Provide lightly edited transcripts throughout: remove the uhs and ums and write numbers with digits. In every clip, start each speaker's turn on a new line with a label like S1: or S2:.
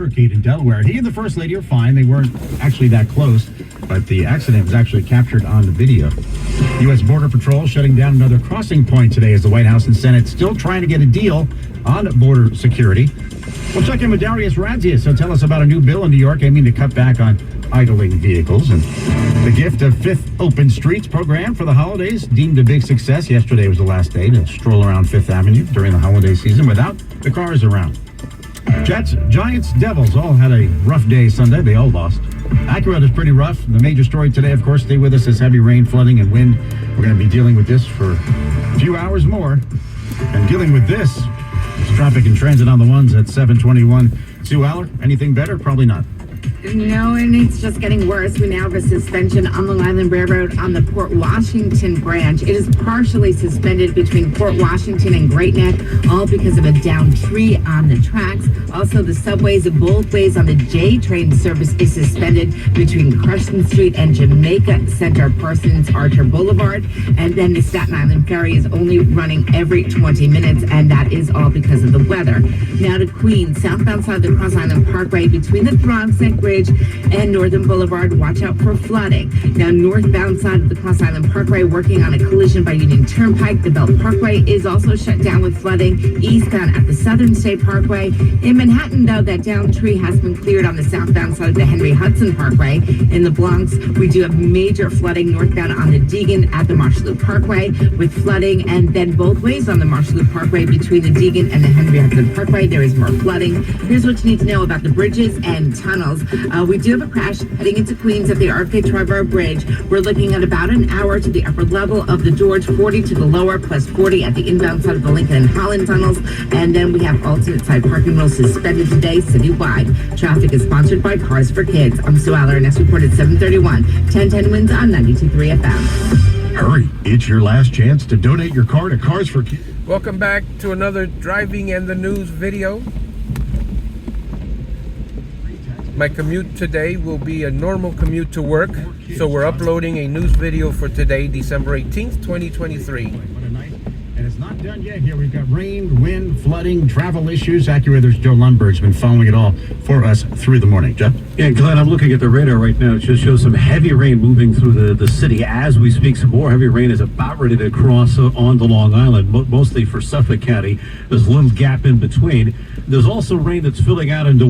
S1: motorcade in Delaware. He and the First Lady are fine. They weren't actually that close, but the accident was actually captured on the video. U.S. Border Patrol shutting down another crossing point today as the White House and Senate still trying to get a deal on border security. We'll check in with Darius Radzius. He'll tell us about a new bill in New York aiming to cut back on idling vehicles. And the gift of Fifth Open Streets program for the holidays deemed a big success. Yesterday was the last day to stroll around Fifth Avenue during the holiday season without the cars around. Jets, Giants, Devils all had a rough day Sunday. They all lost. Acura is pretty rough. The major story today, of course, stay with us, is heavy rain, flooding, and wind. We're going to be dealing with this for a few hours more. And dealing with this is traffic and transit on the ones at 721. Sue Aller, anything better? Probably not.
S2: No, and it's just getting worse. We now have a suspension on Long Island Railroad on the Port Washington branch. It is partially suspended between Port Washington and Great Neck, all because of a downed tree on the tracks. Also, the subways of both ways on the J train service is suspended between Crescent Street and Jamaica Center, Parsons Archer Boulevard. And then the Staten Island ferry is only running every 20 minutes, and that is all because of the weather. Now to Queens, southbound side of the Cross Island Parkway between the Bronx Neck Bridge and Northern Boulevard, watch out for flooding. Now northbound side of the Cross Island Parkway working on a collision by Union Turnpike. The Belt Parkway is also shut down with flooding eastbound at the Southern State Parkway. In Manhattan, though, that downed tree has been cleared on the southbound side of the Henry Hudson Parkway. In the Bronx, we do have major flooding northbound on the Deegan at the Marsh Loop Parkway with flooding, and then both ways on the Marsh Loop Parkway between the Deegan and the Henry Hudson Parkway, there is more flooding. Here's what you need to know about the bridges and tunnels. We do have a crash heading into Queens at the RFK Triborough Bridge. We're looking at about an hour to the upper level of the George, 40 to the lower, plus 40 at the inbound side of the Lincoln and Holland tunnels. And then we have alternate side parking rules suspended today citywide. Traffic is sponsored by Cars for Kids. I'm Sue Aller, next report at 7:31. 1010 wins on 92.3 FM.
S1: Hurry, it's your last chance to donate your car to Cars for Kids.
S3: Welcome back to another Driving and the News video. My commute today will be a normal commute to work, so we're uploading a news video for today, December 18th, 2023.
S1: And it's not done yet here. We've got rain, wind, flooding, travel issues. Acura, there's Joe Lundberg's been following it all for us through the morning. Jeff?
S4: Yeah, Glenn, I'm looking at the radar right now. It just shows some heavy rain moving through the city as we speak. Some more heavy rain is about ready to cross onto Long Island, mostly for Suffolk County. There's a little gap in between. There's also rain that's filling out into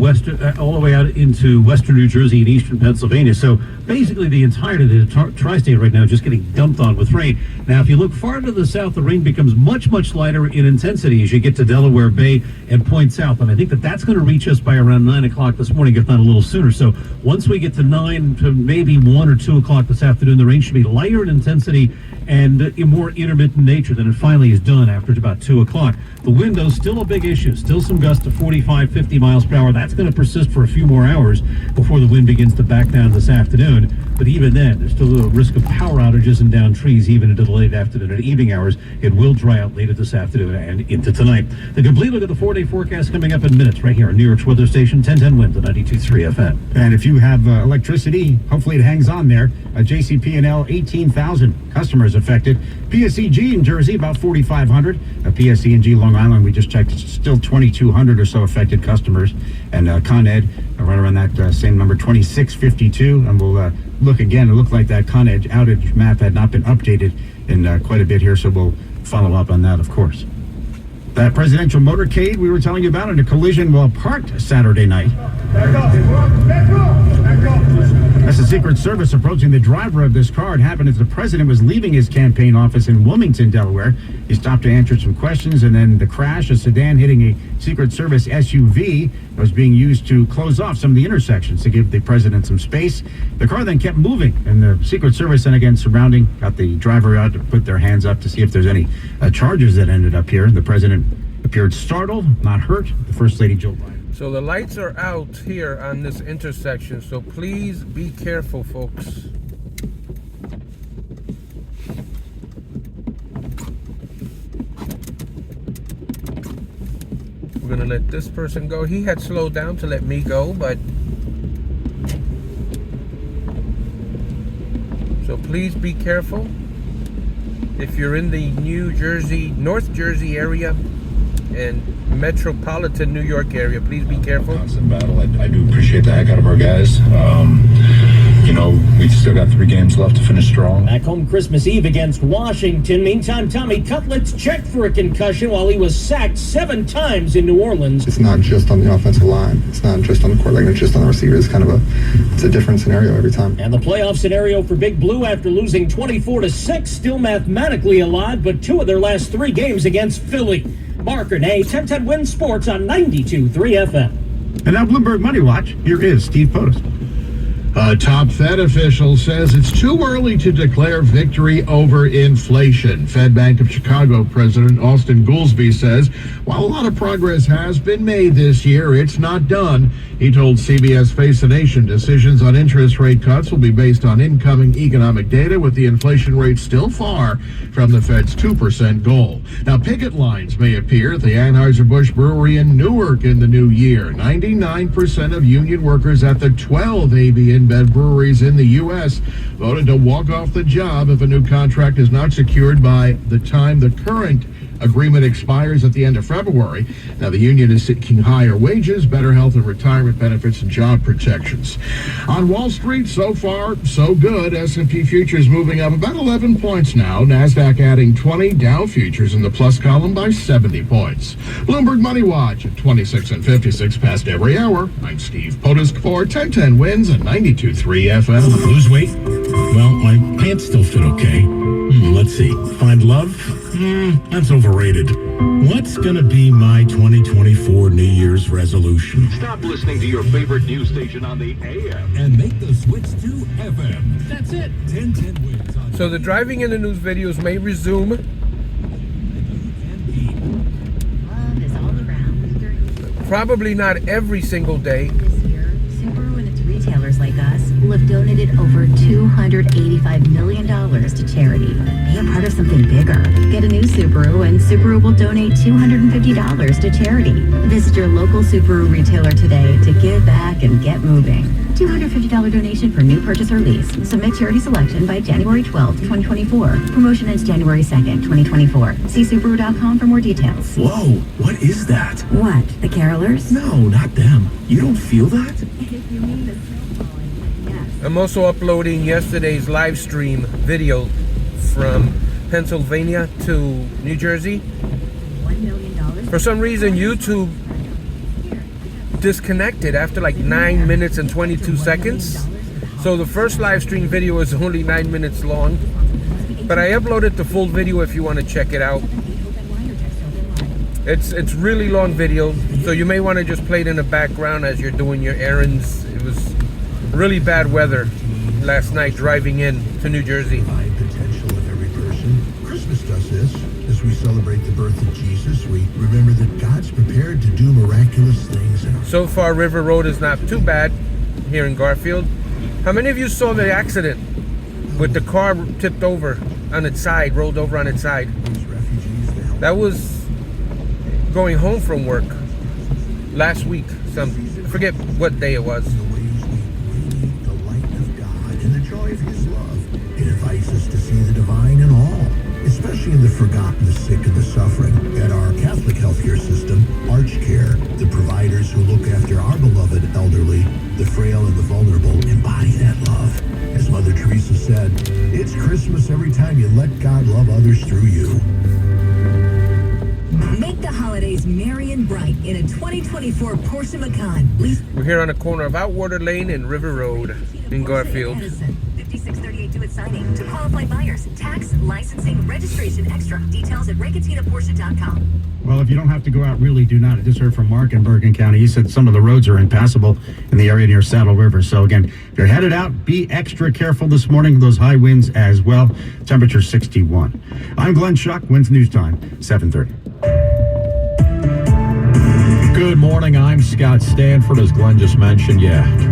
S4: all the way out into western New Jersey and eastern Pennsylvania. So basically the entirety of the tri-state right now is just getting dumped on with rain. Now, if you look far to the south, the rain becomes much lighter in intensity as you get to Delaware Bay and Point South. And I think that's going to reach us by around 9 o'clock this morning, if not a little sooner. So once we get to 9 to maybe 1 or 2 o'clock this afternoon, the rain should be lighter in intensity and in more intermittent nature than it finally is done after about 2 o'clock. The wind, though, still a big issue. Still some gusts to 45, 50 miles per hour. That's going to persist for a few more hours before the wind begins to back down this afternoon. But even then, there's still a risk of power outages and downed trees even into the late afternoon and evening hours. It will dry out later this afternoon and into tonight. The complete look at the 4-day forecast coming up in minutes right here on New York's weather station, 1010 Wind, the 92.3 FM.
S1: And if you have electricity, hopefully it hangs on there. JCP&L, 18,000 customers affected. PSEG in Jersey, about 4,500. PSE&G Long Island, we just checked, still 2,200 or so affected customers. And Con Ed, right around that same number, 2,652. And we'll look again. It looked like that Con Ed outage map had not been updated in quite a bit here, so we'll follow up on that, of course. That presidential motorcade we were telling you about in a collision while parked Saturday night. That's the Secret Service approaching the driver of this car. It happened as the president was leaving his campaign office in Wilmington, Delaware. He stopped to answer some questions, and then the crash, a sedan hitting a Secret Service SUV, was being used to close off some of the intersections to give the president some space. The car then kept moving, and the Secret Service then again surrounding, got the driver out to put their hands up to see if there's any charges that ended up here. The president appeared startled, not hurt. The First Lady, Jill Biden.
S3: So the lights are out here on this intersection, so please be careful, folks. We're gonna let this person go. He had slowed down to let me go, but so please be careful. If you're in the North Jersey area, and Metropolitan New York area. Please be careful.
S5: Constant battle. I do appreciate the heck out of our guys. You know, we've still got 3 games left to finish strong.
S6: Back home Christmas Eve against Washington. Meantime, Tommy Cutlets checked for a concussion while he was sacked 7 times in New Orleans.
S7: It's not just on the offensive line. It's not just on the quarterback. It's just on the receiver. It's kind of it's a different scenario every time.
S6: And the playoff scenario for Big Blue after losing 24-6, still mathematically alive, but 2 of their last 3 games against Philly. Mark Renee, 1010 Win Sports on 92.3 FM.
S1: And now Bloomberg Money Watch. Here is Steve Potus.
S8: A top Fed official says it's too early to declare victory over inflation. Fed Bank of Chicago President Austin Goolsbee says while a lot of progress has been made this year, it's not done. He told CBS Face the Nation decisions on interest rate cuts will be based on incoming economic data, with the inflation rate still far from the Fed's 2% goal. Now, picket lines may appear at the Anheuser-Busch Brewery in Newark in the new year. 99% of union workers at the 12 AB InBev breweries in the U.S. voted to walk off the job if a new contract is not secured by the time the current agreement expires at the end of February. Now, the union is seeking higher wages, better health and retirement benefits, and job protections. On Wall Street, so far, so good. S&P futures moving up about 11 points now. NASDAQ adding 20. Dow futures in the plus column by 70 points. Bloomberg Money Watch at 26 and 56 past every hour. I'm Steve Potus for 1010 Wins and 92.3 FM.
S4: Lose weight? Well, my pants still fit okay. Let's see. Find love? That's overrated. What's gonna be my 2024 New Year's resolution?
S9: Stop listening to your favorite news station on the AM
S4: And make the switch to FM. That's it. 1010 Wins on
S3: So the driving in the news videos may resume.
S2: Love is all around.
S3: Probably not every single day.
S2: This year, Subaru and its retailers like us will have donated over $285 million to charity. Be a part of something bigger. Get a new Subaru and Subaru will donate $250 to charity. Visit your local Subaru retailer today to give back and get moving. $250 donation for new purchase or lease. Submit charity selection by January 12th, 2024. Promotion ends January 2nd, 2024. See Subaru.com for more details.
S4: Whoa, what is that?
S2: What? The carolers?
S4: No, not them. You don't feel that?
S2: If you mean the snow falling, yes.
S3: I'm also uploading yesterday's live stream video from Pennsylvania to New Jersey.
S2: $1 million.
S3: For some reason, YouTube disconnected after like 9 minutes and 22 seconds. So the first live stream video is only 9 minutes long. But I uploaded the full video if you want to check it out. It's really long video, so you may want to just play it in the background as you're doing your errands. It was really bad weather last night driving in to New Jersey.
S10: High potential of every person. Christmas does this. As we celebrate the birth of Jesus, we remember that God's prepared to do miraculous things in our
S3: So far, River Road is not too bad here in Garfield. How many of you saw the accident with the car tipped over on its side, rolled over on its side?
S10: refugees to help
S3: That was going home from work last week. I forget what day it was.
S10: the ways we radiate the light of God and the joy of His love. It invites us to see the divine in all, especially in the forgotten, the sick, and the suffering. At our Catholic healthcare system, ArchCare, the providers who look after our beloved elderly, the frail, and the vulnerable embody that love. As Mother Teresa said, it's Christmas every time you let God love others through you.
S11: Make the holidays merry and bright in a 2024 Porsche Macan.
S3: We're here on the corner of Outwater Lane and River Road in Garfield.
S11: 5638 due at signing. To qualified buyers, tax, licensing, registration extra. Details at RagatinaPorsche.com.
S1: Well, if you don't have to go out, really do not. I just heard from Mark in Bergen County. He said some of the roads are impassable in the area near Saddle River. So again, if you're headed out, be extra careful this morning. Those high winds as well. Temperature 61. I'm Glenn Schuck. Winds News Time, 7:30.
S12: Good morning, I'm Scott Stanford. As Glenn just mentioned,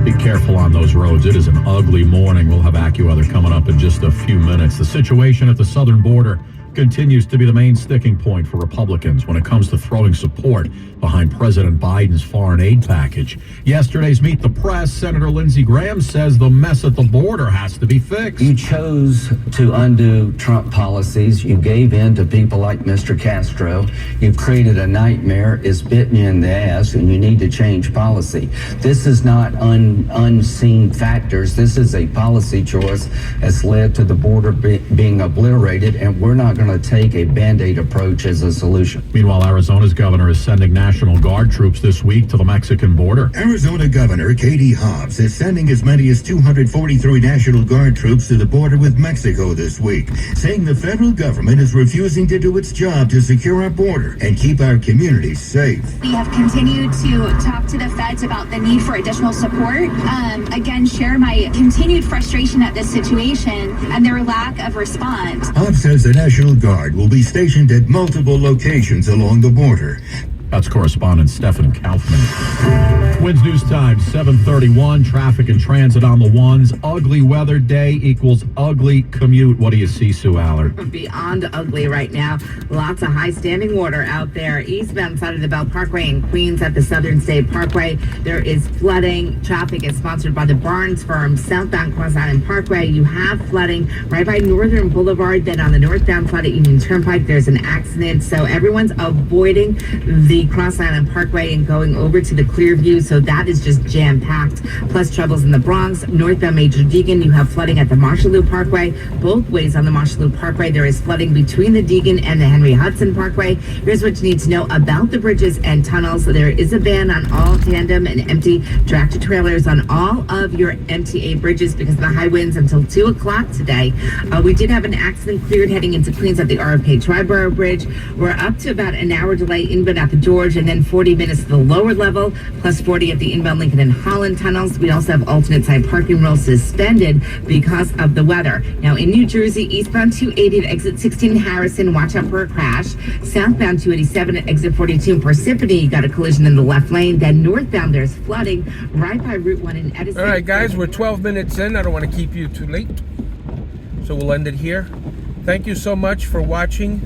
S12: be careful on those roads. It is an ugly morning. We'll have AccuWeather coming up in just a few minutes. The situation at the southern border continues to be the main sticking point for Republicans when it comes to throwing support behind President Biden's foreign aid package. Yesterday's Meet the Press, Senator Lindsey Graham says the mess at the border has to be fixed.
S13: You chose to undo Trump policies. You gave in to people like Mr. Castro. You've created a nightmare. It's bitten you in the ass, and you need to change policy. This is not unseen factors. This is a policy choice that's led to the border being obliterated, and we're not going to take a Band-Aid approach as a solution.
S12: Meanwhile, Arizona's governor is sending National Guard troops this week to the Mexican border.
S10: Arizona Governor Katie Hobbs is sending as many as 243 National Guard troops to the border with Mexico this week, saying the federal government is refusing to do its job to secure our border and keep our communities safe.
S14: We have continued to talk to the feds about the need for additional support. Again, share my continued frustration at this situation and their lack of response.
S10: Hobbs says the National Guard will be stationed at multiple locations along the border.
S12: That's correspondent Stephen Kaufman. Winds News Time, 7:31. Traffic and transit on the ones. Ugly weather day equals ugly commute. What do you see, Sue Allard?
S2: Beyond ugly right now. Lots of high standing water out there. Eastbound side of the Bell Parkway in Queens at the Southern State Parkway. There is flooding. Traffic is sponsored by the Barnes firm. Southbound Cross Island Parkway, you have flooding right by Northern Boulevard. Then on the northbound side of Union Turnpike, there's an accident. So everyone's avoiding the Cross Island Parkway and going over to the Clearview, so that is just jam-packed. Plus troubles in the Bronx. Northbound Major Deegan, you have flooding at the Marshall Loop Parkway. Both ways on the Marshall Loop Parkway, there is flooding between the Deegan and the Henry Hudson Parkway. Here's what you need to know about the bridges and tunnels. There is a ban on all tandem and empty tractor trailers on all of your MTA bridges because of the high winds until 2 o'clock today. We did have an accident cleared heading into Queens at the RFK Triborough Bridge. We're up to about an hour delay inbound at the George, and then 40 minutes at the lower level, plus 40 at the inbound Lincoln and Holland tunnels. We also have alternate side parking rules suspended because of the weather. Now in New Jersey, eastbound 280 at exit 16 Harrison, watch out for a crash. Southbound 287 at exit 42 in Parsippany, you got a collision in the left lane. Then northbound, there's flooding right by Route 1 in Edison.
S3: All right, guys, we're 12 minutes in. I don't want to keep you too late, so we'll end it here. Thank you so much for watching.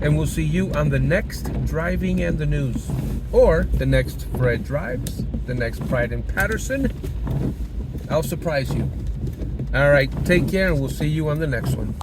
S3: And we'll see you on the next Driving and the News. Or the next Fred Drives, the next Pride in Patterson. I'll surprise you. All right, take care, and we'll see you on the next one.